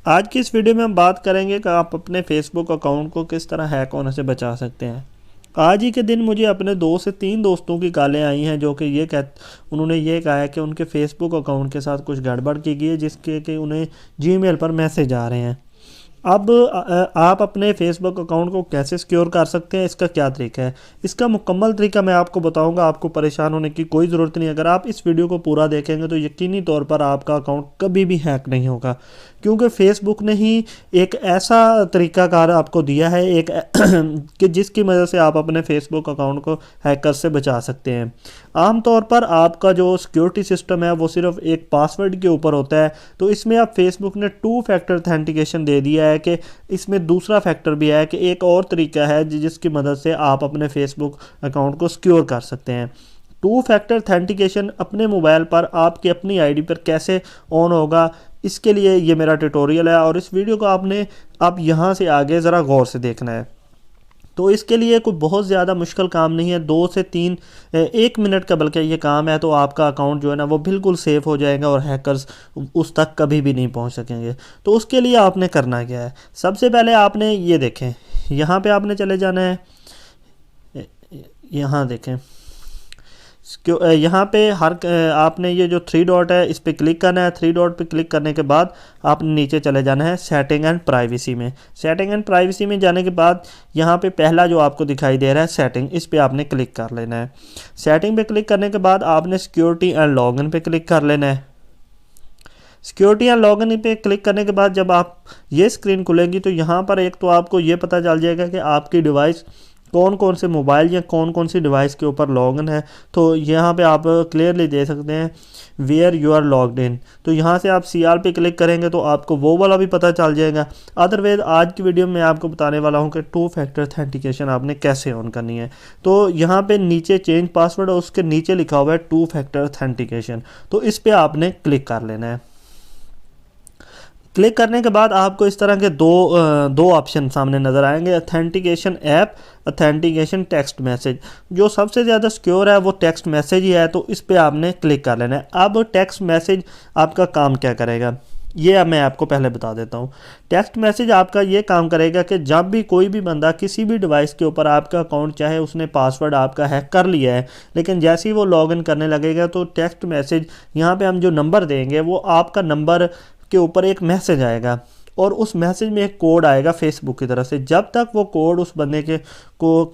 आज की इस वीडियो में हम बात करेंगे कि आप अपने फेसबुक अकाउंट को किस तरह हैक होने से बचा सकते हैं। आज ही के दिन मुझे अपने 2 से 3 दोस्तों की कॉलें आई हैं जो कि उन्होंने ये कहा है कि उनके फेसबुक अकाउंट के साथ कुछ गड़बड़ की गई है, जिसके कि उन्हें जीमेल पर मैसेज आ रहे हैं। अब आप अपने फेसबुक अकाउंट को कैसे सिक्योर कर सकते हैं, इसका क्या तरीका है, इसका मुकम्मल तरीका मैं आपको बताऊंगा। आपको परेशान होने की कोई ज़रूरत नहीं। अगर आप इस वीडियो को पूरा देखेंगे तो यकीनी तौर पर आपका अकाउंट कभी भी हैक नहीं होगा, क्योंकि फेसबुक ने ही एक ऐसा तरीकाकार आपको दिया है एक कि जिसकी मदद से आप अपने फेसबुक अकाउंट को हैकर से बचा सकते हैं। आमतौर पर आपका जो सिक्योरिटी सिस्टम है वो सिर्फ एक पासवर्ड के ऊपर होता है, तो इसमें अब फेसबुक ने 2 फैक्टर ऑथेंटिकेशन दे दिया है कि इसमें दूसरा फैक्टर भी है कि एक और तरीका है जिसकी मदद से आप अपने फेसबुक अकाउंट को सिक्योर कर सकते हैं। 2 फैक्टर ऑथेंटिकेशन अपने मोबाइल पर आपकी अपनी आईडी पर कैसे ऑन होगा, इसके लिए ये मेरा ट्यूटोरियल है और इस वीडियो को आप यहाँ से आगे ज़रा गौर से देखना है। तो इसके लिए कोई बहुत ज़्यादा मुश्किल काम नहीं है, 2 से 3 1 मिनट का बल्कि ये काम है, तो आपका अकाउंट जो है ना वो बिल्कुल सेफ़ हो जाएगा और हैकर्स उस तक कभी भी नहीं पहुंच सकेंगे। तो उसके लिए आपने करना क्या है, सबसे पहले आपने ये देखें, यहाँ पे आपने चले जाना है। यहाँ देखें, यहाँ पे आपने ये जो 3 डॉट है इस पर क्लिक करना है। 3 डॉट पे क्लिक करने के बाद आपने नीचे चले जाना है सेटिंग एंड प्राइवेसी में। सेटिंग एंड प्राइवेसी में जाने के बाद यहाँ पे पहला जो आपको दिखाई दे रहा है सेटिंग, इस पे आपने क्लिक कर लेना है। सेटिंग पे क्लिक करने के बाद आपने सिक्योरिटी एंड लॉगिन पे क्लिक कर लेना है। सिक्योरिटी एंड लॉगिन पे क्लिक करने के बाद जब आप ये स्क्रीन खुलेंगी तो यहाँ पर एक तो आपको ये पता चल जाएगा कि आपकी डिवाइस कौन कौन से मोबाइल या कौन कौन सी डिवाइस के ऊपर लॉगिन है। तो यहाँ पे आप क्लियरली दे सकते हैं where you are logged in. तो यहाँ से आप CR पे क्लिक करेंगे तो आपको वो वाला भी पता चल जाएगा। अदरवाइज आज की वीडियो में आपको बताने वाला हूँ कि 2 फैक्टर ऑथेंटिकेशन आपने कैसे ऑन करनी है। तो यहाँ पे नीचे चेंज पासवर्ड और उसके नीचे लिखा हुआ है 2 फैक्टर ऑथेंटिकेशन, तो इस पर आपने क्लिक कर लेना है। क्लिक करने के बाद आपको इस तरह के दो ऑप्शन सामने नज़र आएंगे, authentication app, authentication text message. जो सबसे ज़्यादा सिक्योर है वो टेक्स्ट मैसेज ही है, तो इस पे आपने क्लिक कर लेना है। अब टेक्स्ट मैसेज आपका काम क्या करेगा ये अब मैं आपको पहले बता देता हूँ। टेक्स्ट मैसेज आपका ये काम करेगा कि जब भी कोई भी बंदा किसी भी डिवाइस के ऊपर आपका अकाउंट, चाहे उसने पासवर्ड आपका हैक कर लिया है, लेकिन जैसे ही वो लॉगिन करने लगेगा तो टेक्स्ट मैसेज यहाँ पे हम जो नंबर देंगे वो आपका नंबर के ऊपर एक मैसेज आएगा और उस मैसेज में एक कोड आएगा फेसबुक की तरफ से। जब तक वो कोड उस बंदे के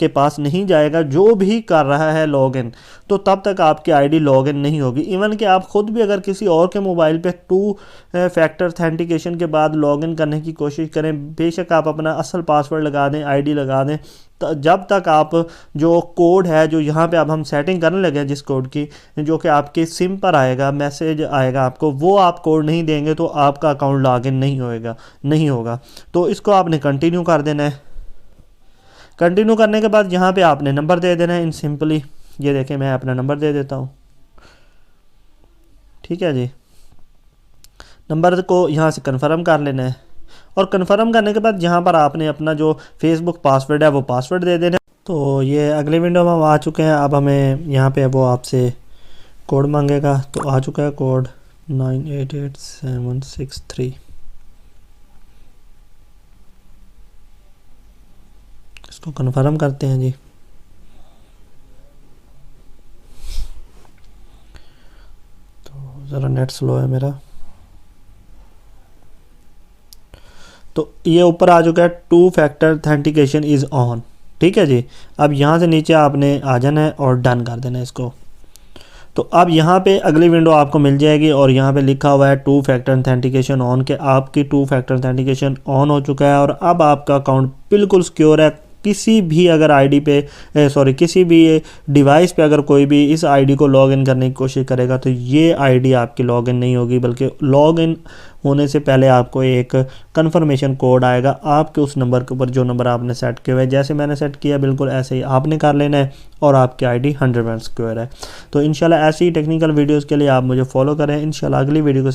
पास नहीं जाएगा जो भी कर रहा है लॉगिन, तो तब तक आपकी आईडी लॉगिन नहीं होगी। इवन कि आप ख़ुद भी अगर किसी और के मोबाइल पे 2 फैक्टर ऑथेंटिकेशन के बाद लॉगिन करने की कोशिश करें, बेशक आप अपना असल पासवर्ड लगा दें, आईडी लगा दें, तो जब तक आप जो कोड है जो यहाँ पे अब हम सेटिंग करने लगे हैं जिस कोड की, जो कि आपके सिम पर आएगा, मैसेज आएगा आपको, वो आप कोड नहीं देंगे तो आपका अकाउंट लॉगिन नहीं होगा। तो इसको आपने कंटिन्यू कर देना है। कंटिन्यू करने के बाद यहाँ पे आपने नंबर दे देना है इन सिंपली। ये देखें, मैं अपना नंबर दे देता हूँ, ठीक है जी। नंबर को यहाँ से कन्फर्म कर लेना है और कन्फर्म करने के बाद यहाँ पर आपने अपना जो फेसबुक पासवर्ड है वो पासवर्ड दे देना है। तो ये अगले विंडो में हम आ चुके हैं। अब हमें यहाँ पे वो आपसे कोड मांगेगा, तो आ चुका है कोड 988763। इसको कन्फर्म करते हैं जी। तो ज़रा नेट स्लो है मेरा। तो ये ऊपर आ चुका है 2 फैक्टर ऑथेंटिकेशन इज़ ऑन, ठीक है जी। अब यहाँ से नीचे आपने आ जाना है और डन कर देना है इसको। तो अब यहाँ पे अगली विंडो आपको मिल जाएगी और यहाँ पे लिखा हुआ है 2 फैक्टर ऑथेंटिकेशन ऑन, के आपकी 2 फैक्टर ऑथेंटिकेशन ऑन हो चुका है और अब आपका अकाउंट बिल्कुल सिक्योर है। किसी भी अगर आईडी पे किसी भी डिवाइस पे अगर कोई भी इस आईडी को लॉगिन करने की कोशिश करेगा तो ये आईडी आपकी लॉगिन नहीं होगी, बल्कि लॉगिन होने से पहले आपको एक कंफर्मेशन कोड आएगा आपके उस नंबर के ऊपर जो नंबर आपने सेट किया हुआ है। जैसे मैंने सेट किया बिल्कुल ऐसे ही आपने कर लेना है और आपकी आईडी 100% सिक्योर है। तो इंशाल्लाह ऐसी ही टेक्निकल वीडियोज़ के लिए आप मुझे फॉलो करें। इंशाल्लाह अगली वीडियो को